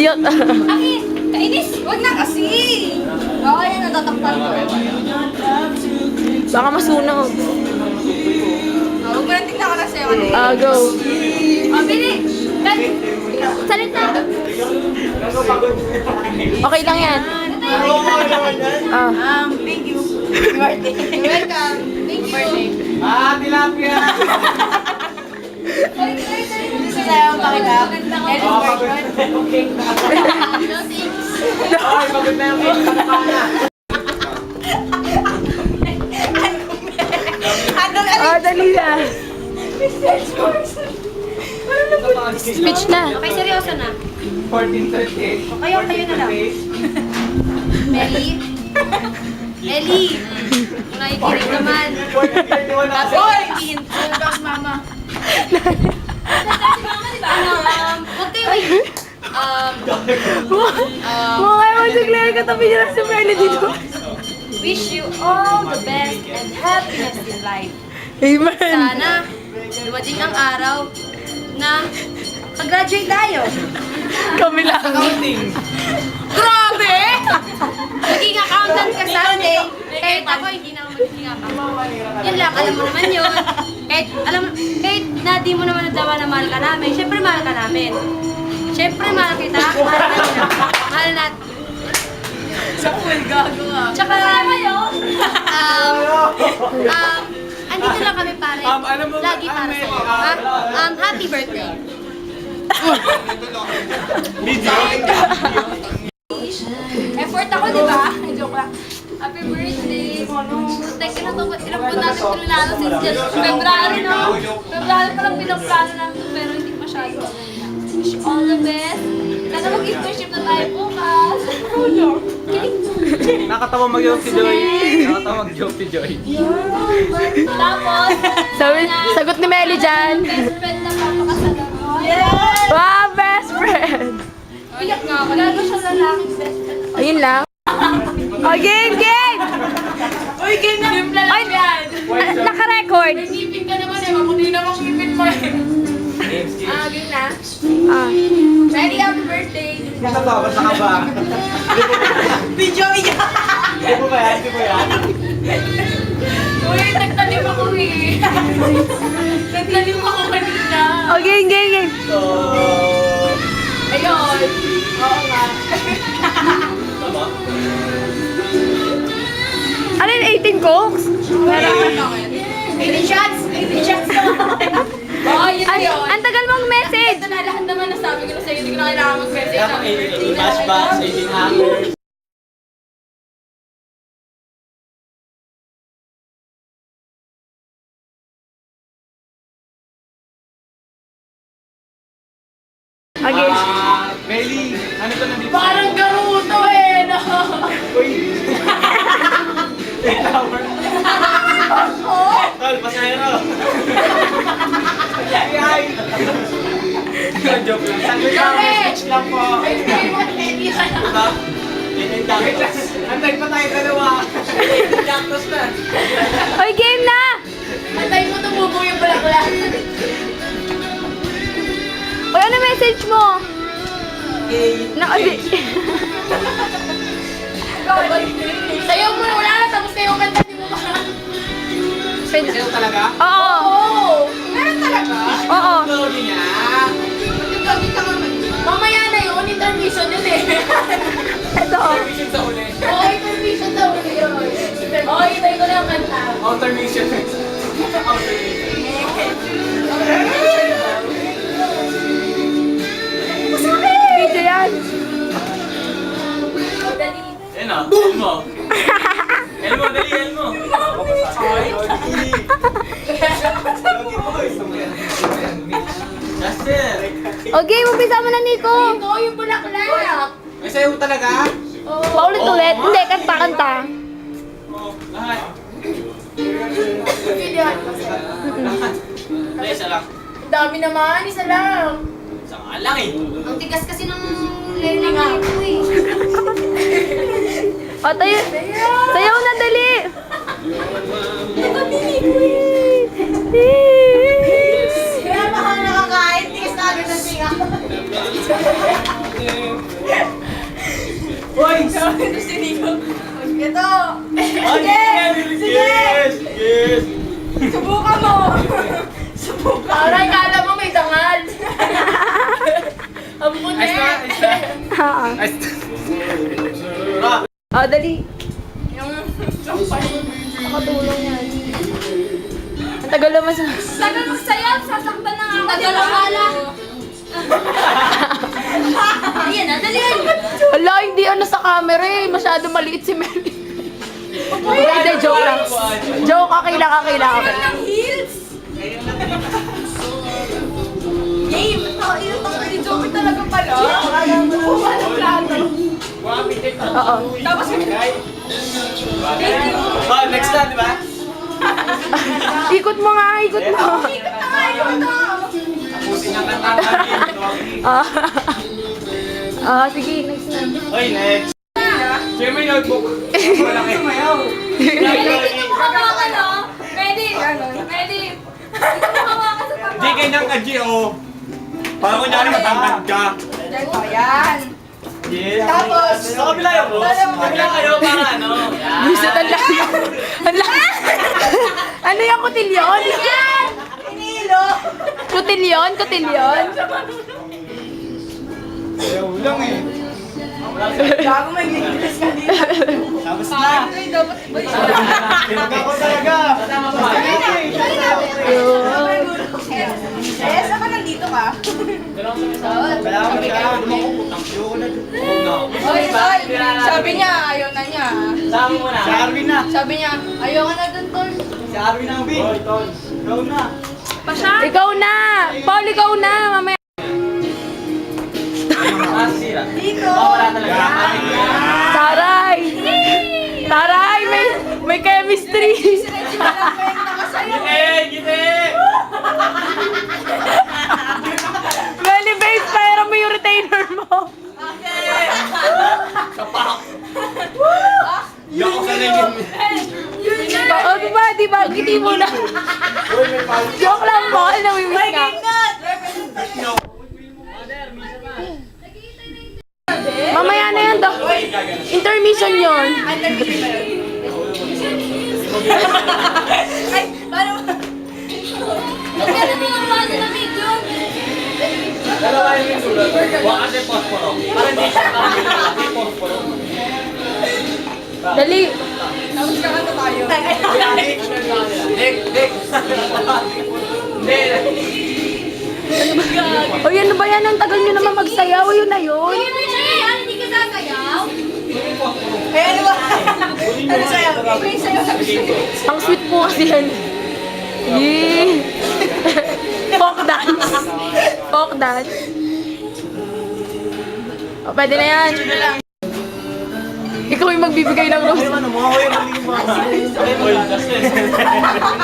Cute. Aki, kainis! Huwag na kasi! Oo, yan, natatakpan ko. Baka masunog. Huwag mo lang tingnan ko na sa'yo. Go. O, bili! Salita! Okay lang yan. Thank you. Birthday. Welcome. Thank you. Tilapia! Gusto sa'yo, pakita. Ellis version. No thanks. Ay, pagod na yung cake. Panapana. Dali na. Speech na. Okay, seryoso na. 14:38. Kayo na lang. Melly? Ellie! Nakikinig naman. 14:31 na. Hoy! Welcome, mama. Huwag kayo Mga ewan si Claire, katabi niya lang si Merly dito. wish you all the best and happiness in life. Amen. Sana dumating ang araw na mag-graduate tayo. Kami lang. Accounting. Grabe! Maging accountant ka someday. Kahit ako hindi na ako magiging accountant. Yun lang, alam mo naman yun. Kahit na di mo naman nadawa na mahal ka namin, syempre mahal ka namin. Syempre mahal kita, mahal natin. Mahal natin. Sa pool, gago ah. Tsaka kayo. Andito lang kami pare. Lagi para sa'yo. Happy birthday. Effort ako, di ba? Joke lang. Happy birthday. Teka na to, ilang po natin pinanalo since February, no? February pa lang pinaplano namin pero hindi masyado. Wish you all the best. Sana mag-internship na tayo bukas. Okay? Nakatawa mag-joke si Joy. Nakatawa mag-joke si Joy. Tapos, Sagot ni Melly dyan. best friend na papakasala mo. Wow, best friend. Iyak nga ako. Lalo siya lalaking best friend. Ayun lang. Oh, game, game! Uy, game na! Game lang yan! Naka-record. Ngipin ka naman eh. Mabuti naman ngipin mo eh. Game na. Ready, happy birthday. Basta ba? Basta ka ba? Video niya! Hindi mo ba yan? Hindi mo yan? Uy, nagtanim ako eh. Nagtanim ako kanina. Oh, game, game, game. Ayun. Oo nga. Ano yun, 18 cokes? Meron. 18 shots! 18 shots na. Oo, yun yun. Ang tagal mong message. Ito na lahat naman nasabi ko na sa'yo. Hindi ko na kailangan mag-message. Happy birthday na. Bash bash, 18 hackers. Okay. Melly, ano to nandito? Parang garuto eh. No? Uy! Tower. Tol, pasahero. Ay! Joke lang. Saglit lang, message lang po. Stop. Antay pa tayo dalawa. Cactus na. Oy, game na! Antay mo tumubo yung balakla. Oy, ano message mo? Nakadi. Sayo mo na wala na. Tapos na yung kanta. Di mo ba? Sa'yo talaga? Oo. Oo. Meron talaga. Oo. Lodi niya. Lagi ka naman. Mamaya na yun. Intermission yun eh. Ito. Mission sa uli. Oo, intermission daw yun. Oo, itay ko na yung kanta. Outer mission. Outer mission. Video yan. Dali. Yan o, Elmo. Elmo, dali, Elmo. Ay, Justin. Okay, umpisa mo na, Nico. Ito yung bulaklak. May sayo talaga? Paulit-ulit. Hindi, kanta-kanta. Oo, lahat. Lahat. Hindi, isa lang. Ang dami naman. Isa lang. Isa nga lang eh. Ang tigas kasi ng learning ko eh. O, tayo. Sayaw na, dali. Kaya baka nakakain. Tigas na agad ng tinga. Hoy! Gusto Nico. Ito. Yes! Yes! Subukan mo. Subukan. Aray, kala mo may dangal. Ang puti. Ah, dali. Makatulong yan. Ang tagal naman sa... Tagal mo sayaw, sasaktan na nga ako. Tagal ang wala. Ayan na, dali. Hala, hindi ano sa camera eh. Masyado maliit si Melly. Hindi, joke lang. Joke, okay lang, okay lang. Okay. Ng heels. Game. Yung pang-joke talaga pala. Buka ng plato. Oo. Tapos Oh, next na, di ba? Ikot mo nga, ikot mo. Tapusin ang kanta natin. Sige, next na. Hoy, next. Siya may notebook. Malaki. hawakan o. Pwede. Pwede. Ikaw hawakan sa papa. Di kayo ng ka-G.O. Parang kunyari matangkad ka. Ayan. Yes. Tapos, Sa kabila yun, boss. Sa kabila kayo para ano. Buset, ang laki. Ang laki. Ano yung kutilyon? Pinilo. Kutilyon? Kutilyon? Ayaw lang eh. Gago may English ka dito. Tapos na. Dapat iba yun. Ako talaga. Tama ba? Eh, saan ka nandito ka? Kaya ako siya. Dumako. Ayoko na. Oy, sabi niya, ayaw na niya. Sama mo na. Si Arvin na. Sabi niya, ayaw ka na dun, tol. Si Arvin ang bin. Hoy, Tol. Ikaw na. Ikaw na! Paul, ikaw na! Mamaya. Masira. Dito. Wala talaga. Taray! Taray! May chemistry! Gite! Gite! Melly, babe, pera mo yung retainer mo. Kapak! Yok ako sa naging. O, diba? Kiti mo na. Uy, may palo. Joke lang, Paul. Namimiss ka. Mamaya na yan, Doc. Intermission yun. Ay, paano? Magkano mo ang bata na video? Dalawa yung sulat. Wala kasi posporo. Para hindi siya hindi posporo. Dali. Tapos kakanta tayo. Dek! O, yan ba yan? Ang tagal nyo naman magsayaw. Yun na yun. Uy, may sayaw. Hindi ka sasayaw? Eh, ano ba? Ano sa'yo? May sayaw sa Ang sweet po kasi yan. Yee! Folk dance. Folk dance. O, pwede na yan. Ikaw yung magbibigay ng rose. Ano mo? Hoy, ano yung mga? Hoy, Justin.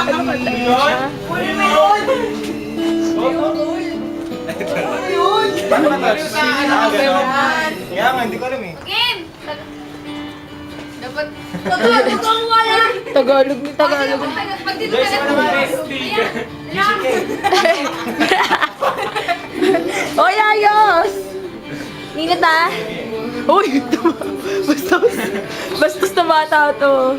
Ano ba ito? Kaya nga, hindi ko alam eh. Game! Dapat... Huwag kang wala! Tagalog ni Tagalog. Pag dito Guys, ka ano naman? Oy, ayos! Ingat ah! Uy! Bastos na bata to.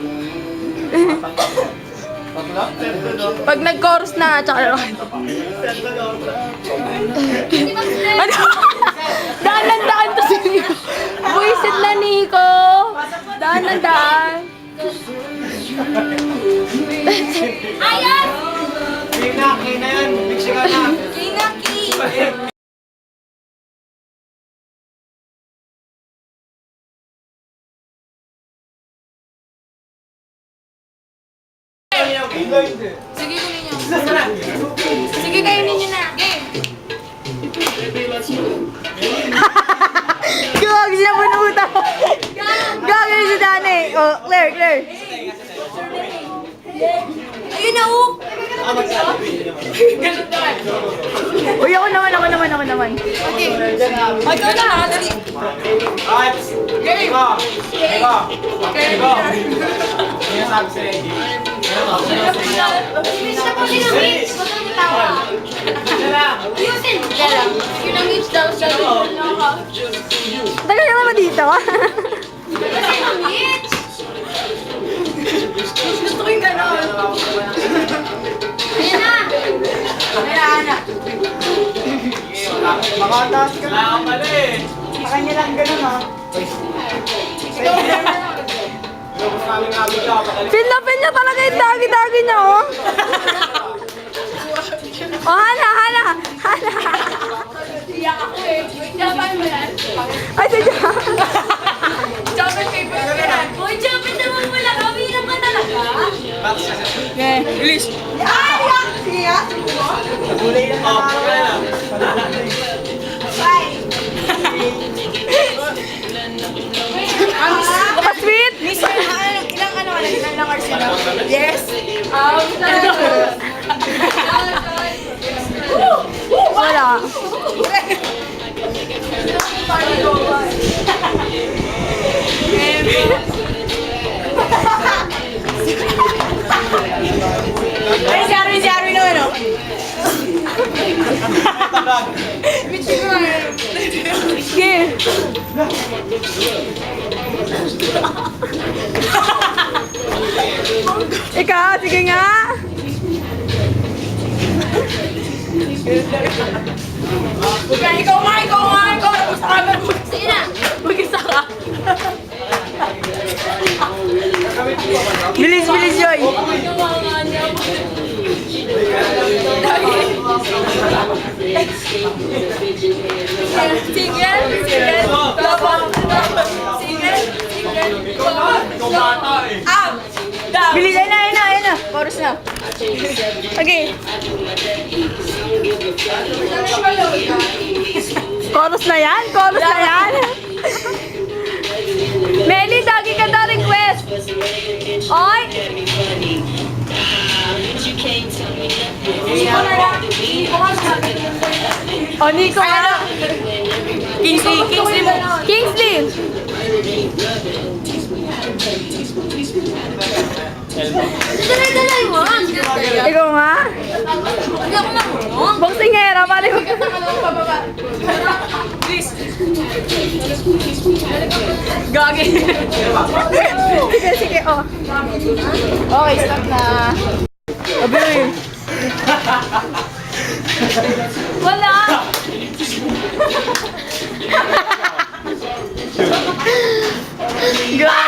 Pag nag-chorus na, tsaka ano? Daan to si Nico. Buisit na, Nico. Daan. Ayan! Kina yan. Bigsi ka na. Kinaki! Sige, kunin nyo. Sige, kainin nyo na. Game. Gawag siya punuta. Gawag si Dani. Oh, Claire. Ayun na, oh! Uy, ako naman. Okay. Ikaw na, dali. At, Ego! Ano yung sabi sa Reggie? Miss na po yun ang hits. Huwag kang matawa. Ayusin. Yun ang hits daw sa Tagal ka naman dito. Kasi Mitch! Gusto ko yung gano'n. Ayan na! Kailangan na. Makataas ka. Wala kang mali eh. Sa kanya lang ganun ha. Lubos namin nga bigla. Feel na feel niya talaga yung dagi-dagi niya, oh. Oh, Hana, Hana, Hana. Iyak ako eh. Japan mo yan? Ay, sadya. Japan favorite ko yan. Boy, Japan naman wala. Kawirap ka talaga. Okay, bilis. Ay, iyak! Siya? Gulay lang Oh, na wala na. Bye! Sweet. Ilang hours yun? Yes. Wala. Ay, si Arwin naman, oh. Sige. Ikaw, sige nga. Ikaw nga. Sa camera mo. Sige na! Mag-isa ka. Bilis, Joy. Bilis, ayun na. Chorus na. Okay. Chorus na yan? Meli, dagi ka daw request. Oy! O, Nico nga. Kingsley. Dalay mo! Ikaw nga. Hindi ako marunong. Boksingera, pala ko. Gagi. Sige, oh. Okay, stop na. Abi. Wala. Gagi.